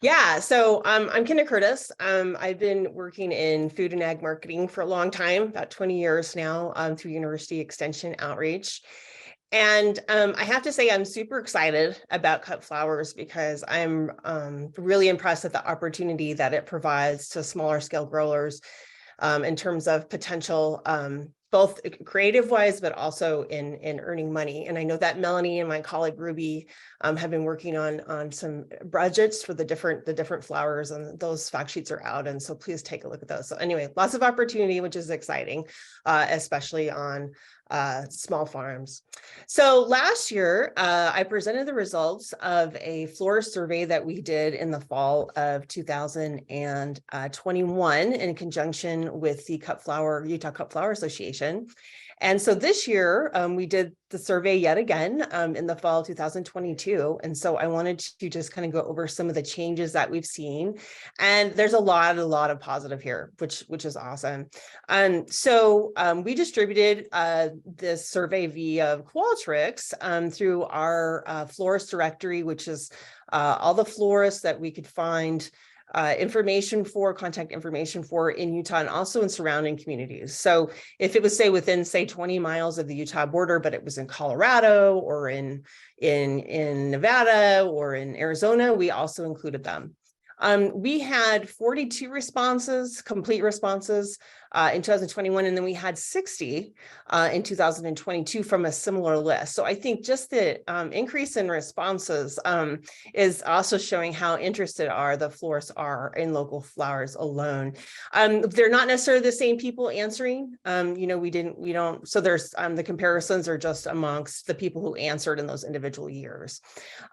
Yeah, so I'm Kynda Curtis. I've been working in food and ag marketing for a long time, about 20 years now, through University Extension Outreach. And I have to say, I'm super excited about cut flowers because I'm really impressed at the opportunity that it provides to smaller scale growers in terms of potential, both creative wise, but also in earning money. And I know that Melanie and my colleague Ruby have been working on some budgets for the different flowers, and those fact sheets are out. And so please take a look at those. So anyway, lots of opportunity, which is exciting, especially on small farms. So last year, I presented the results of a florist survey that we did in the fall of 2021 in conjunction with the Utah Cut Flower Association. And so this year, we did the survey yet again in the fall of 2022. And so I wanted to just kind of go over some of the changes that we've seen. And there's a lot of positive here, which is awesome. So we distributed this survey via Qualtrics through our florist directory, which is all the florists that we could find contact information for in Utah and also in surrounding communities. So if it was within 20 miles of the Utah border, but it was in Colorado or in Nevada or in Arizona, we also included them. We had 42 responses, complete responses in 2021, and then we had 60 in 2022 from a similar list. So I think just the increase in responses is also showing how interested the florists are in local flowers alone. They're not necessarily the same people answering. So there's the comparisons are just amongst the people who answered in those individual years.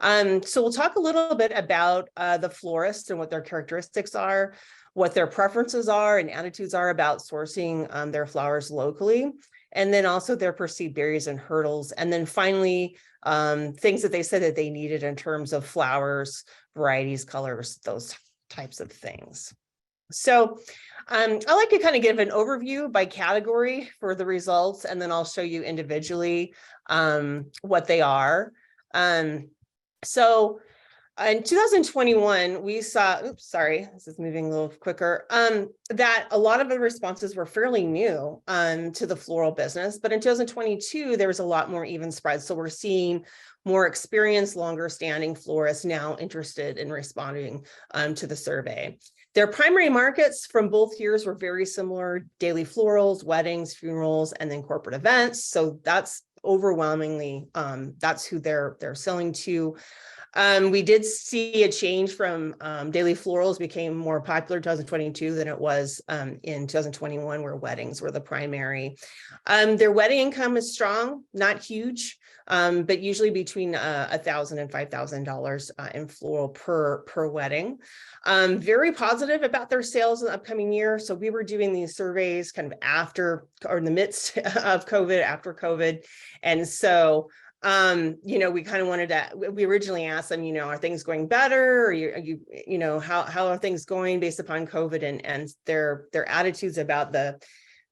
So we'll talk a little bit about the florists and what their characteristics are, what their preferences are and attitudes are about sourcing their flowers locally, and then also their perceived barriers and hurdles. And then finally, things that they said that they needed in terms of flowers, varieties, colors, those types of things. So I like to kind of give an overview by category for the results, and then I'll show you individually what they are. So in 2021, we saw, this is moving a little quicker, that a lot of the responses were fairly new to the floral business. But in 2022, there was a lot more even spread. So we're seeing more experienced, longer standing florists now interested in responding to the survey. Their primary markets from both years were very similar: daily florals, weddings, funerals, and then corporate events. So that's overwhelmingly, that's who they're selling to. We did see a change from daily florals became more popular in 2022 than it was in 2021, where weddings were the primary. Their wedding income is strong, not huge, but usually between $1,000 and $5,000 in floral per wedding. Very positive about their sales in the upcoming year. So we were doing these surveys kind of after or in the midst of COVID, after COVID. And so we kind of wanted to, we originally asked them, are things going better? Or how are things going based upon COVID, and their attitudes about the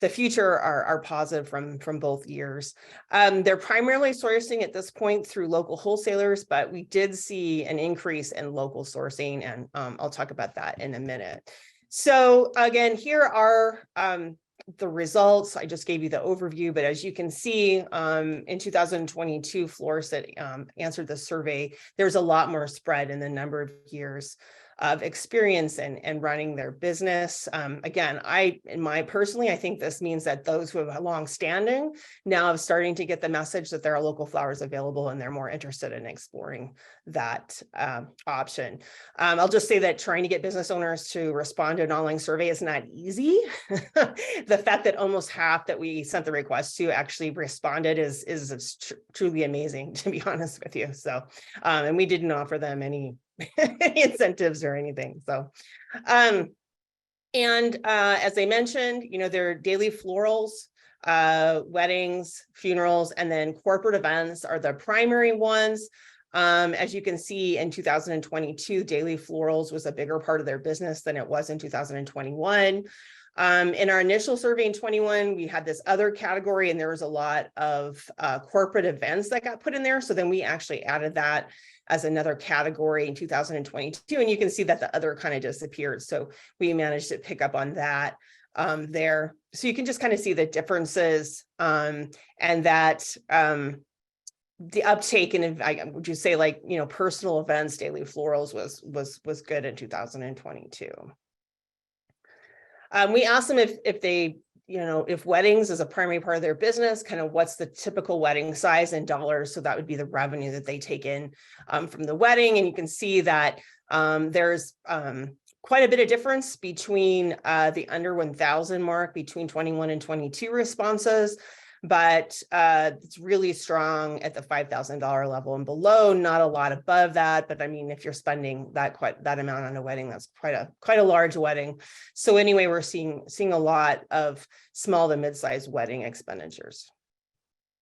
future are positive from both years. They're primarily sourcing at this point through local wholesalers, but we did see an increase in local sourcing, and I'll talk about that in a minute. So again, here are the results. I just gave you the overview, but as you can see, in 2022, florists that answered the survey, there's a lot more spread in the number of years of experience and running their business. Again, I think this means that those who have long standing now are starting to get the message that there are local flowers available, and they're more interested in exploring that option. I'll just say that trying to get business owners to respond to an online survey is not easy. The fact that almost half that we sent the request to actually responded is truly amazing, to be honest with you. So, and we didn't offer them any incentives or anything. So, as I mentioned, their daily florals, weddings, funerals, and then corporate events are the primary ones. As you can see, in 2022, daily florals was a bigger part of their business than it was in 2021. In our initial survey in 21, we had this other category, and there was a lot of corporate events that got put in there. So then we actually added that as another category in 2022. And you can see that the other kind of disappeared. So we managed to pick up on that there. So you can just kind of see the differences and that the uptake in, would you say, like, you know, personal events, daily florals was good in 2022. We asked them if they, you know, if weddings is a primary part of their business, kind of what's the typical wedding size in dollars. So that would be the revenue that they take in from the wedding. And you can see that there's quite a bit of difference between the under 1,000 mark between 21 and 22 responses. But it's really strong at the $5,000 level and below, not a lot above that. But I mean, if you're spending that amount on a wedding, that's quite a large wedding. So anyway, we're seeing a lot of small to mid-sized wedding expenditures.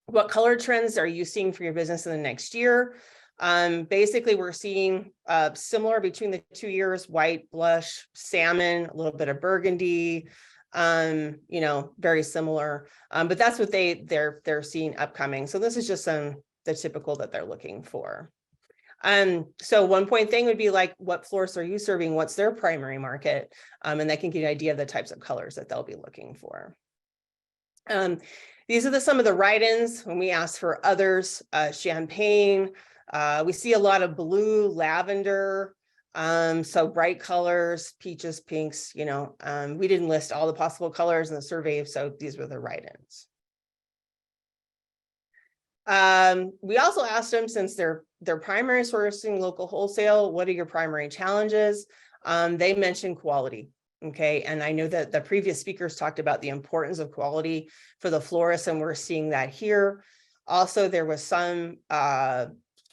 What color trends are you seeing for your business in the next year? Basically, we're seeing similar between the 2 years: white, blush, salmon, a little bit of burgundy. You know, very similar, but that's what they're seeing upcoming. So this is just the typical that they're looking for. So one point thing would be like, what florists are you serving? What's their primary market? And that can give you an idea of the types of colors that they'll be looking for. These are some of the write-ins when we ask for others. Champagne, we see a lot of blue, lavender, so bright colors, peaches, pinks, you know, we didn't list all the possible colors in the survey, so these were the write-ins. We also asked them, since they're primary sourcing local wholesale, what are your primary challenges? They mentioned quality. Okay, and I know that the previous speakers talked about the importance of quality for the florists, and we're seeing that here. Also, there was some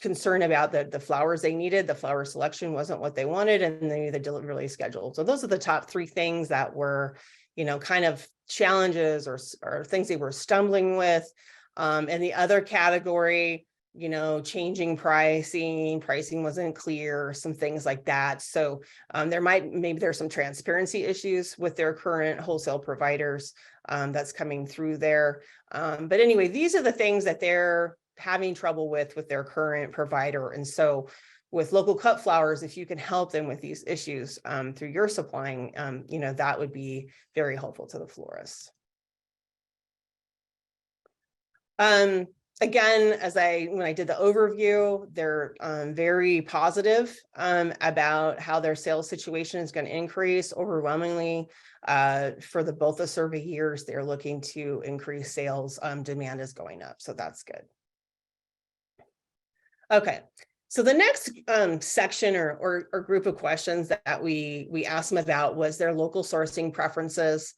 concern about the flowers they needed. The flower selection wasn't what they wanted, and they needed the delivery schedule. So those are the top 3 things that were, you know, kind of challenges or things they were stumbling with. And the other category, you know, changing pricing wasn't clear, some things like that. So maybe there's some transparency issues with their current wholesale providers that's coming through there. But anyway, these are the things that they're having trouble with their current provider. And so with local cut flowers, if you can help them with these issues through your supplying, you know, that would be very helpful to the florists. Again, when I did the overview, they're very positive about how their sales situation is going to increase. Overwhelmingly, for both the survey years, they're looking to increase sales. Demand is going up, so that's good. Okay, so the next section or group of questions that we asked them about was their local sourcing preferences.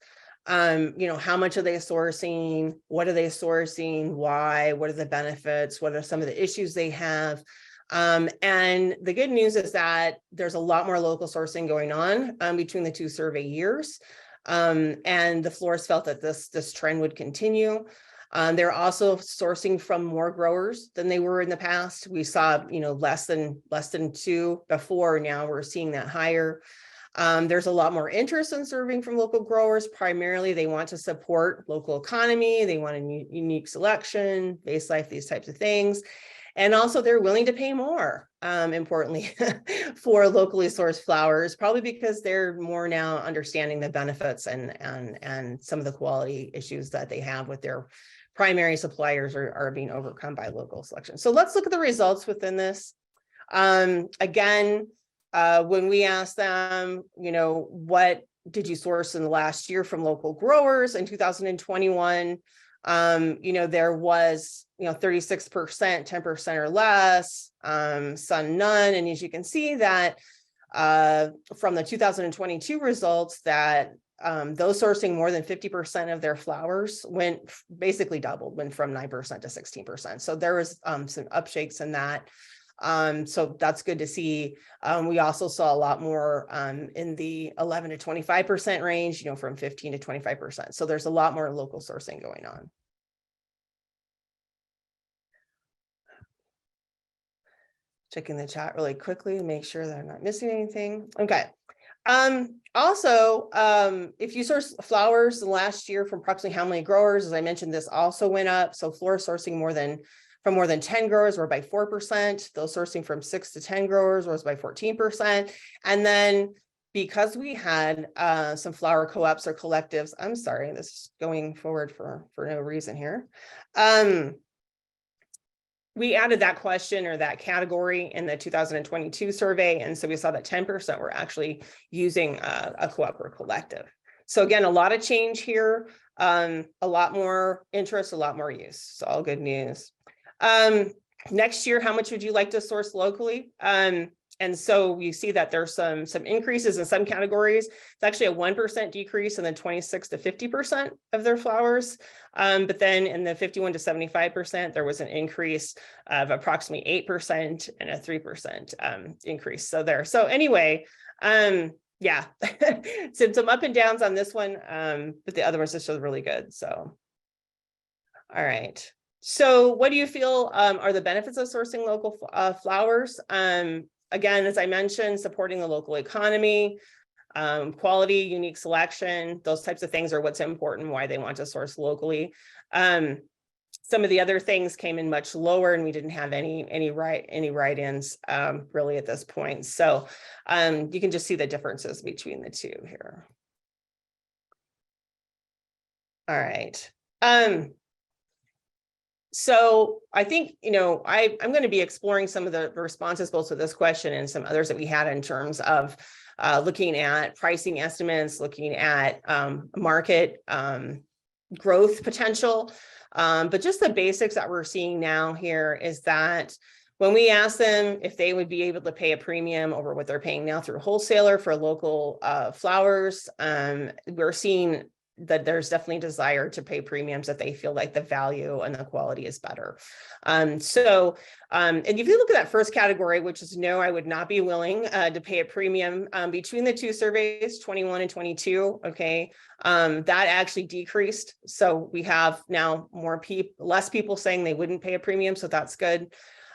You know, how much are they sourcing? What are they sourcing? Why? What are the benefits? What are some of the issues they have? And the good news is that there's a lot more local sourcing going on between the 2 survey years. And the florists felt that this trend would continue. They're also sourcing from more growers than they were in the past. We saw, you know, less than 2 before. Now we're seeing that higher. There's a lot more interest in serving from local growers. Primarily, they want to support local economy. They want a unique selection, base life, these types of things. And also they're willing to pay more, importantly, for locally sourced flowers, probably because they're more now understanding the benefits and some of the quality issues that they have with their primary suppliers are being overcome by local selection. So let's look at the results within this. Again, when we asked them, you know, what did you source in the last year from local growers in 2021? You know, there was, you know, 36%, 10% or less, some none. And as you can see that from the 2022 results, that those sourcing more than 50% of their flowers basically doubled, went from 9% to 16%. So there was some upshakes in that. So that's good to see. We also saw a lot more in the 11 to 25% range, you know, from 15 to 25%. So there's a lot more local sourcing going on. Checking the chat really quickly to make sure that I'm not missing anything. Okay. Also, if you source flowers last year from approximately how many growers, as I mentioned, this also went up. So florists sourcing from more than 10 growers were by 4%. Those sourcing from 6 to 10 growers was by 14%. And then because we had some flower co-ops or collectives, I'm sorry, this is going forward for no reason here. We added that question or that category in the 2022 survey. And so we saw that 10% were actually using a co-op or collective. So again, a lot of change here, a lot more interest, a lot more use. So all good news. Next year, how much would you like to source locally? And so we see that there's some increases in some categories. It's actually a 1% decrease in the 26 to 50% of their flowers. But then in the 51 to 75%, there was an increase of approximately 8% and a 3% increase. So anyway, yeah, some up and downs on this one, but the other ones just showed really good. So, all right. So what do you feel are the benefits of sourcing local flowers? Again, as I mentioned, supporting the local economy, quality, unique selection, those types of things are what's important, why they want to source locally. Some of the other things came in much lower, and we didn't have any write-ins really at this point. So you can just see the differences between the two here. All right. So I think, I'm going to be exploring some of the responses both to this question and some others that we had in terms of looking at pricing estimates, looking at market growth potential. But just the basics that we're seeing now here is that when we ask them if they would be able to pay a premium over what they're paying now through wholesaler for local flowers, we're seeing that there's definitely desire to pay premiums that they feel like the value and the quality is better. And if you look at that first category, which is no, I would not be willing to pay a premium between the two surveys, 21 and 22. Okay, that actually decreased. So we have now less people saying they wouldn't pay a premium. So that's good.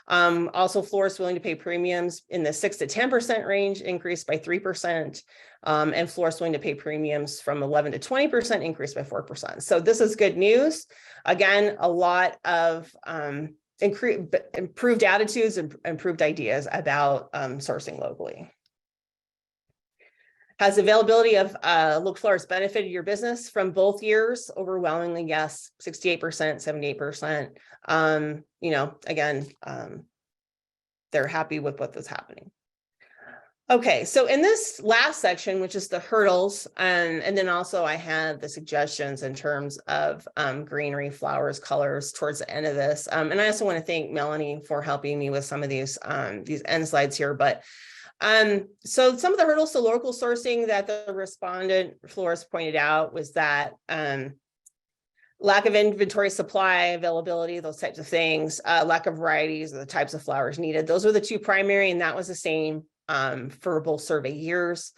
Also, florists willing to pay premiums in the 6 to 10% range increased by 3%, and florists willing to pay premiums from 11 to 20% increased by 4%. So this is good news. Again, a lot of improved attitudes and improved ideas about sourcing locally. Has availability of local flowers benefited your business from both years? Overwhelmingly, yes, 68%, 78%. Again, they're happy with what is happening. Okay, so in this last section, which is the hurdles, and then also I had the suggestions in terms of greenery, flowers, colors towards the end of this. And I also want to thank Melanie for helping me with some of these end slides here. But so some of the hurdles to local sourcing that the respondent florist pointed out was that lack of inventory, supply, availability, those types of things, lack of varieties of the types of flowers needed. Those were the two primary, and that was the same for both survey years.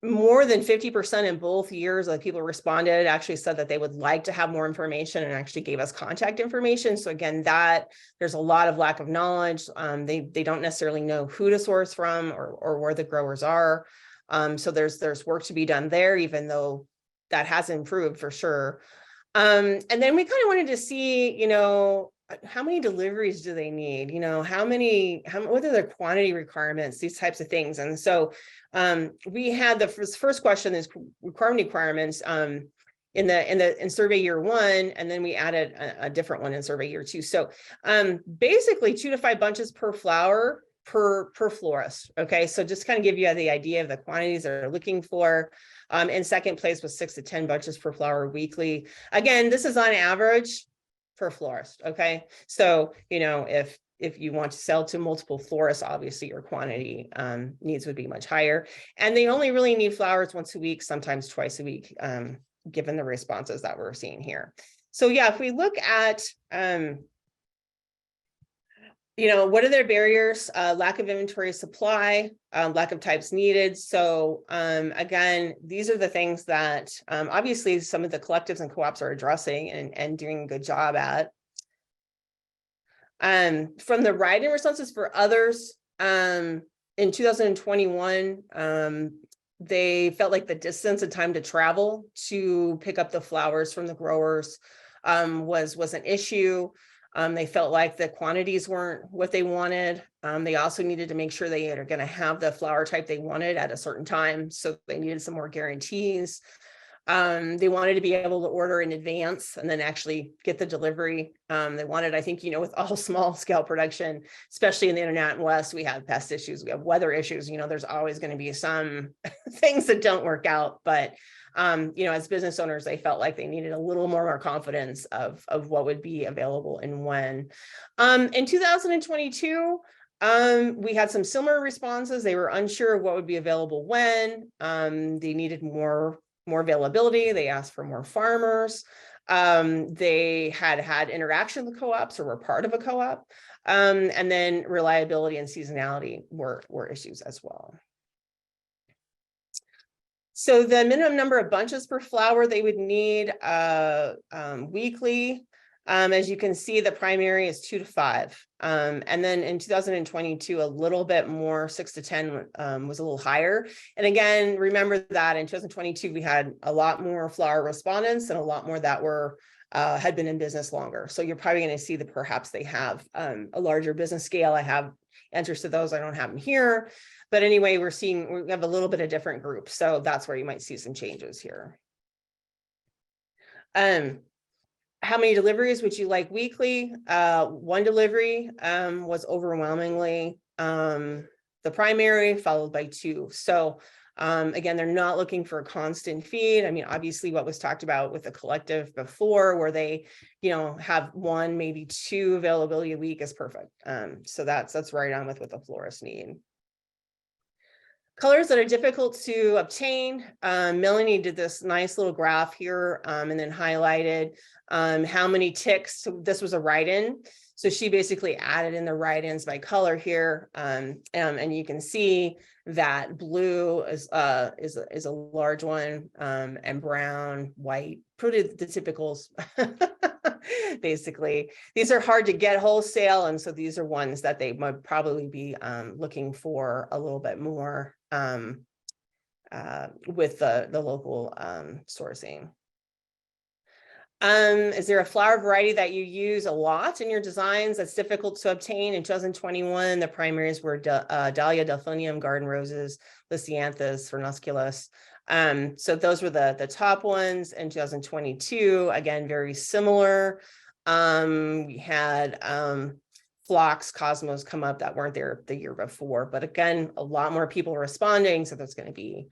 More than 50% in both years of people responded actually said that they would like to have more information and actually gave us contact information. So again, there's a lot of lack of knowledge. They don't necessarily know who to source from or where the growers are. So there's work to be done there, even though that has improved for sure. And then we kind of wanted to see, how many deliveries do they need? What are their quantity requirements, these types of things. And so we had the first question is quantity requirements in survey year 1, and then we added a different one in survey year 2. So basically 2 to 5 bunches per flower per florist. Okay, so just kind of give you the idea of the quantities they're looking for. In second place was 6 to 10 bunches per flower weekly. Again, this is on average per florist. Okay, so if you want to sell to multiple florists, obviously your quantity needs would be much higher. And they only really need flowers once a week, sometimes twice a week, given the responses that we're seeing here. So yeah, if we look at what are their barriers? Lack of inventory supply, lack of types needed. So again, these are the things that obviously some of the collectives and co-ops are addressing and doing a good job at. From the write-in responses for others, in 2021, they felt like the distance and time to travel to pick up the flowers from the growers was an issue. They felt like the quantities weren't what they wanted. They also needed to make sure they are going to have the flower type they wanted at a certain time. So they needed some more guarantees. They wanted to be able to order in advance and then actually get the delivery. They wanted, I think, with all small scale production, especially in the Intermountain West, we have pest issues, we have weather issues, there's always going to be some things that don't work out. But, as business owners, they felt like they needed a little more confidence of what would be available and when. In 2022, we had some similar responses. They were unsure of what would be available when. They needed more availability. They asked for more farmers. They had interaction with co-ops or were part of a co-op. And then reliability and seasonality were issues as well. So the minimum number of bunches per flower they would need weekly. As you can see, the primary is 2 to 5. And then in 2022, a little bit more, 6 to 10 was a little higher. And again, remember that in 2022, we had a lot more flower respondents and a lot more that were had been in business longer. So you're probably going to see that perhaps they have a larger business scale. I have answers to those. I don't have them here. But anyway, we have a little bit of different groups. So that's where you might see some changes here. How many deliveries would you like weekly? 1 delivery was overwhelmingly the primary, followed by 2. So again, they're not looking for a constant feed. I mean, obviously what was talked about with the collective before, where they, have 1, maybe 2 availability a week is perfect. So that's right on with what the florists need. Colors that are difficult to obtain. Melanie did this nice little graph here and then highlighted how many ticks. So this was a write-in. So she basically added in the write-ins by color here. And you can see that blue is a large one, and brown, white, pretty the typicals. Basically, these are hard to get wholesale. And so these are ones that they might probably be looking for a little bit more with the local sourcing. Is there a flower variety that you use a lot in your designs that's difficult to obtain? In 2021, the primaries were Dahlia, Delphinium, Garden Roses, Lisianthus, Furnusculus. So those were the top ones. In 2022, again, very similar. We had Phlox, Cosmos come up that weren't there the year before, but again, a lot more people responding. So there's going to be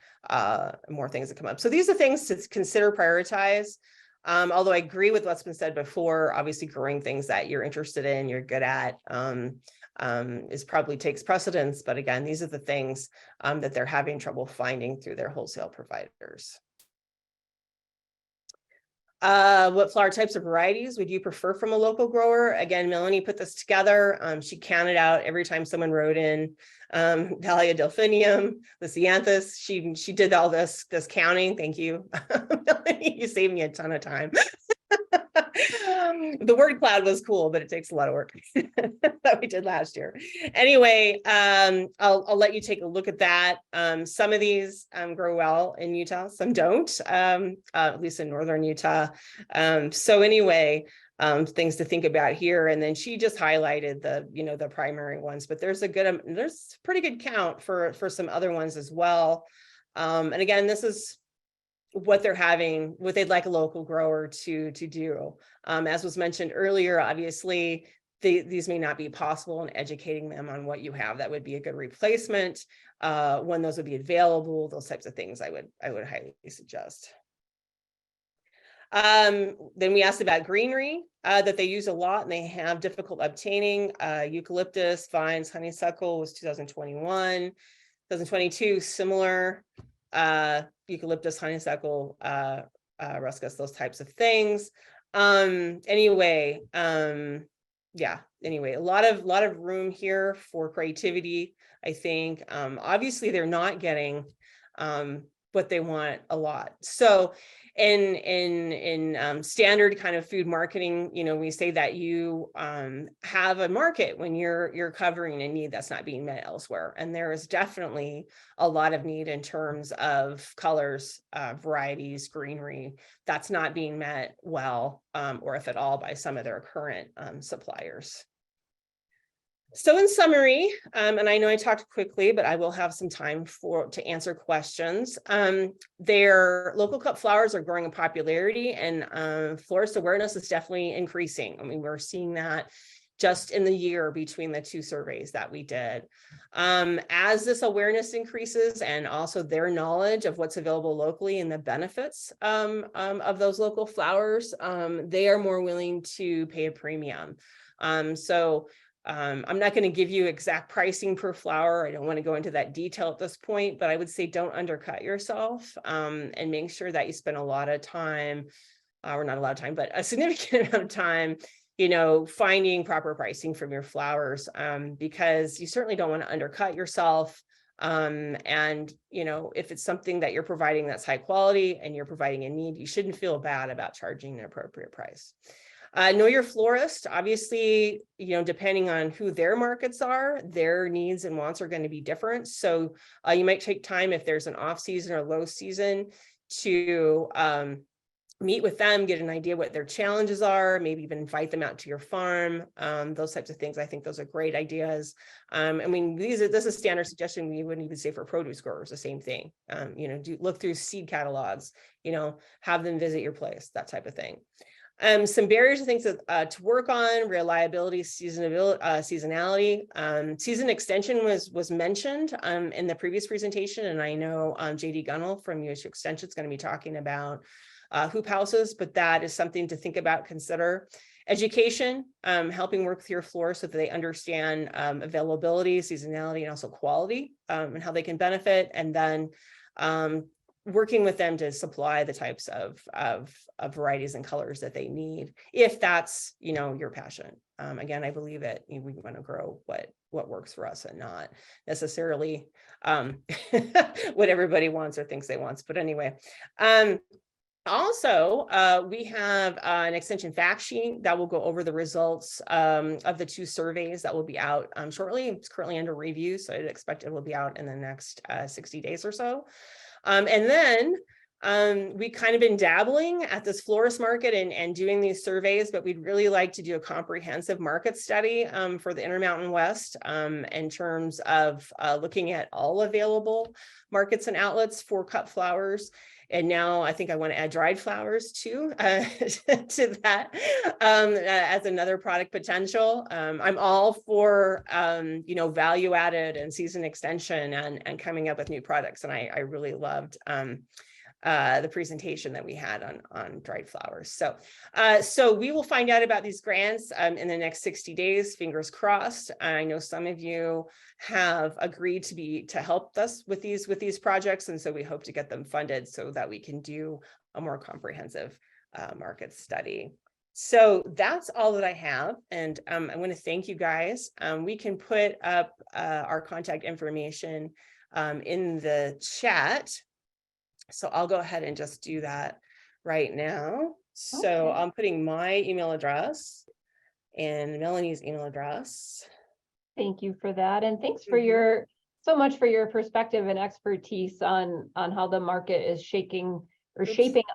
more things that come up. So these are things to consider, prioritize. Although I agree with what's been said before, obviously growing things that you're interested in, you're good at, is probably takes precedence. But again, these are the things that they're having trouble finding through their wholesale providers. What flower types or varieties would you prefer from a local grower? Again, Melanie put this together. She counted out every time someone wrote in Dahlia, Delphinium, Lisianthus. She did all this counting. Thank you, Melanie. You saved me a ton of time. The word cloud was cool, but it takes a lot of work that we did last year. Anyway, I'll let you take a look at that. Some of these grow well in Utah, some don't, at least in northern Utah. So anyway, things to think about here. And then she just highlighted the primary ones, but there's there's a pretty good count for some other ones as well. And again, this is what they'd like a local grower to do. As was mentioned earlier, obviously, these may not be possible, and educating them on what you have that would be a good replacement, when those would be available, those types of things I would highly suggest. Then we asked about greenery that they use a lot and they have difficult obtaining. Eucalyptus, vines, honeysuckle was 2021. 2022, similar. Eucalyptus, honeysuckle, ruscus, those types of things. Anyway, a lot of room here for creativity, I think. Obviously, they're not getting what they want a lot. So in standard kind of food marketing, we say that you have a market when you're covering a need that's not being met elsewhere. And there is definitely a lot of need in terms of colors, varieties, greenery that's not being met well, or if at all, by some of their current suppliers. So in summary, and I know I talked quickly, but I will have some time to answer questions. Their local cut flowers are growing in popularity, and florist awareness is definitely increasing. I mean, we're seeing that just in the year between the two surveys that we did. As this awareness increases, and also their knowledge of what's available locally and the benefits of those local flowers, they are more willing to pay a premium. I'm not going to give you exact pricing per flower. I don't want to go into that detail at this point, but I would say don't undercut yourself, and make sure that you spend a lot of time, or not a lot of time, but a significant amount of time, finding proper pricing from your flowers, because you certainly don't want to undercut yourself. And, if it's something that you're providing that's high quality and you're providing a need, you shouldn't feel bad about charging an appropriate price. Know your florist. Obviously, depending on who their markets are, their needs and wants are going to be different. So you might take time, if there's an off season or low season, to meet with them, get an idea what their challenges are, maybe even invite them out to your farm. Those types of things. I think those are great ideas. I mean, this is a standard suggestion. We wouldn't even say for produce growers, the same thing. Look through seed catalogs, have them visit your place, that type of thing. Some barriers and things to work on: reliability, seasonality. Season extension was mentioned in the previous presentation, and I know JD Gunnell from USU Extension is going to be talking about hoop houses, but that is something to think about, consider. Education, helping work with your florists so that they understand availability, seasonality, and also quality, and how they can benefit, and then working with them to supply the types of varieties and colors that they need, if that's your passion. Again, I believe that we want to grow what works for us, and not necessarily what everybody wants or thinks they want. But anyway, also, we have an extension fact sheet that will go over the results of the two surveys that will be out shortly. It's currently under review, so I'd expect it will be out in the next 60 days or so. And then we kind of been dabbling at this florist market and doing these surveys, but we'd really like to do a comprehensive market study for the Intermountain West, in terms of looking at all available markets and outlets for cut flowers. And now I think I want to add dried flowers too, to that, as another product potential. I'm all for, value added and season extension and coming up with new products. And I really loved the presentation that we had on dried flowers. So we will find out about these grants in the next 60 days, fingers crossed. I know some of you have agreed to help us with these projects, and so we hope to get them funded so that we can do a more comprehensive market study. So that's all that I have, and I want to thank you guys. We can put up our contact information in the chat. So I'll go ahead and just do that right now. So I'm putting my email address and Melanie's email address. Thank you for that. And thanks for so much for your perspective and expertise on how the market is shaping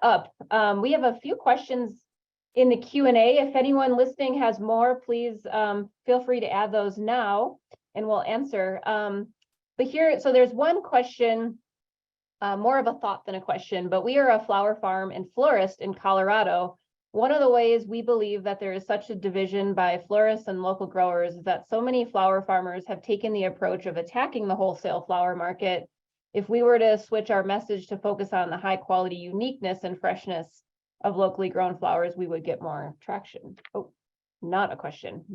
up. We have a few questions in the Q&A. If anyone listening has more, please feel free to add those now and we'll answer. So there's one question, more of a thought than a question, but we are a flower farm and florist in Colorado. One of the ways we believe that there is such a division by florists and local growers is that so many flower farmers have taken the approach of attacking the wholesale flower market. If we were to switch our message to focus on the high quality uniqueness and freshness of locally grown flowers, we would get more traction. Oh, not a question,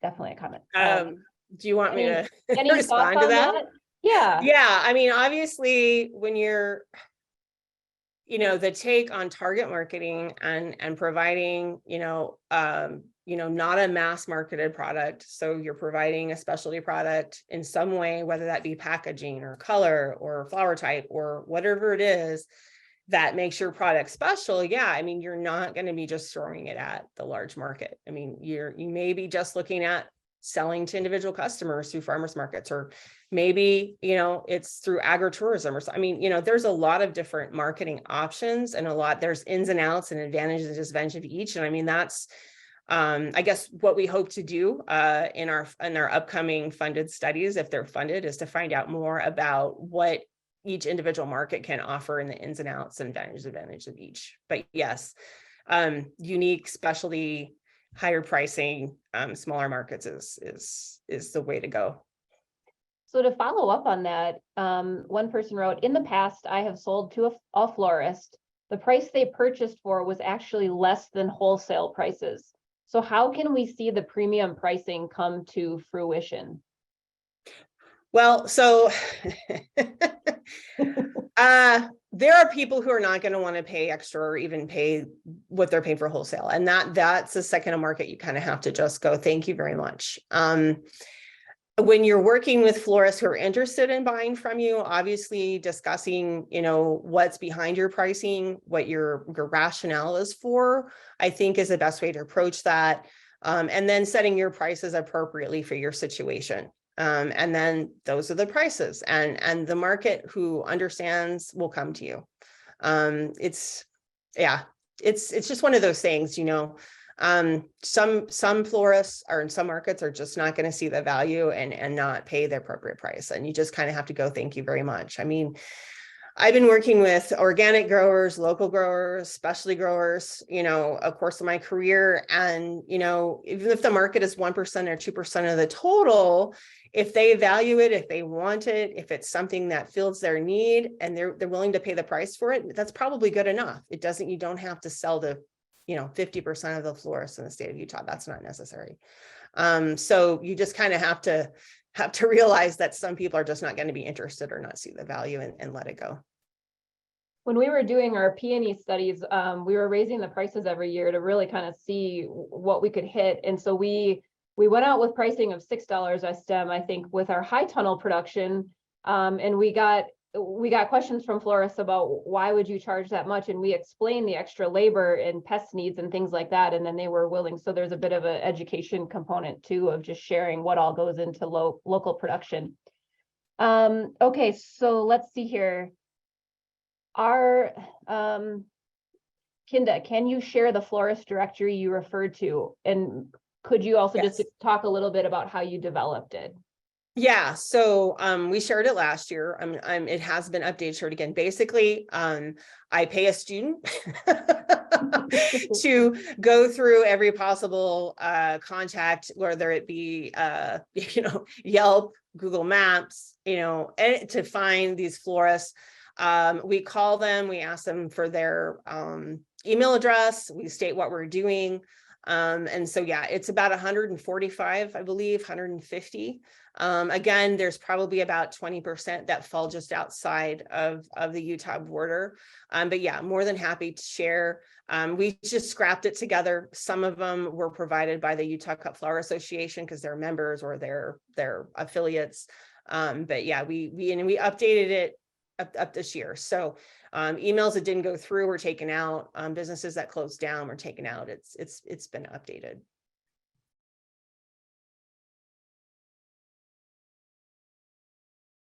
definitely a comment. Do you want me to respond to that? Yeah, I mean, obviously when you're the take on target marketing and providing not a mass marketed product. So you're providing a specialty product in some way, whether that be packaging or color or flower type or whatever it is that makes your product special. Yeah, I mean, you're not going to be just throwing it at the large market. I mean, you may be just looking at selling to individual customers through farmers markets, or maybe, it's through agritourism or so. I mean, there's a lot of different marketing options, and there's ins and outs and advantages and disadvantages of each. And I mean, that's, I guess what we hope to do in our upcoming funded studies, if they're funded, is to find out more about what each individual market can offer in the ins and outs and advantages of each. But yes, unique, specialty, higher pricing, smaller markets is the way to go. So to follow up on that, one person wrote, in the past, I have sold to a florist. The price they purchased for was actually less than wholesale prices. So how can we see the premium pricing come to fruition? Well, so there are people who are not going to want to pay extra or even pay what they're paying for wholesale. And that's a second market. You kind of have to just go, thank you very much. When you're working with florists who are interested in buying from you, obviously discussing, what's behind your pricing, what your rationale is for, I think is the best way to approach that. And then setting your prices appropriately for your situation. And then those are the prices, and the market who understands will come to you. It's just one of those things, some florists or in some markets are just not going to see the value and not pay the appropriate price. And you just kind of have to go, thank you very much. I mean, I've been working with organic growers, local growers, specialty growers, of course, in my career. And, even if the market is 1% or 2% of the total, if they value it, if they want it, if it's something that fills their need and they're willing to pay the price for it, that's probably good enough. You don't have to sell to, 50% of the florists in the state of Utah. That's not necessary. So you just kind of have to realize that some people are just not going to be interested or not see the value and let it go. When we were doing our peony studies, we were raising the prices every year to really kind of see what we could hit. And so we went out with pricing of $6 a stem, I think, with our high tunnel production. And we got questions from florists about why would you charge that much? And we explained the extra labor and pest needs and things like that. And then they were willing. So there's a bit of an education component too, of just sharing what all goes into local production. Okay, so let's see here. Kynda, can you share the florist directory you referred to? And could you also just talk a little bit about how you developed it? Yeah, so we shared it last year. It has been updated, shared again. Basically, I pay a student to go through every possible contact, whether it be Yelp, Google Maps, and to find these florists. We call them, we ask them for their email address, we state what we're doing. And so, yeah, it's about 145, I believe, 150. Again, there's probably about 20% that fall just outside of the Utah border. But yeah, more than happy to share. We just scrapped it together. Some of them were provided by the Utah Cut Flower Association because they're members or they're affiliates. But yeah, we updated it up this year. So emails that didn't go through were taken out. Businesses that closed down were taken out. It's been updated.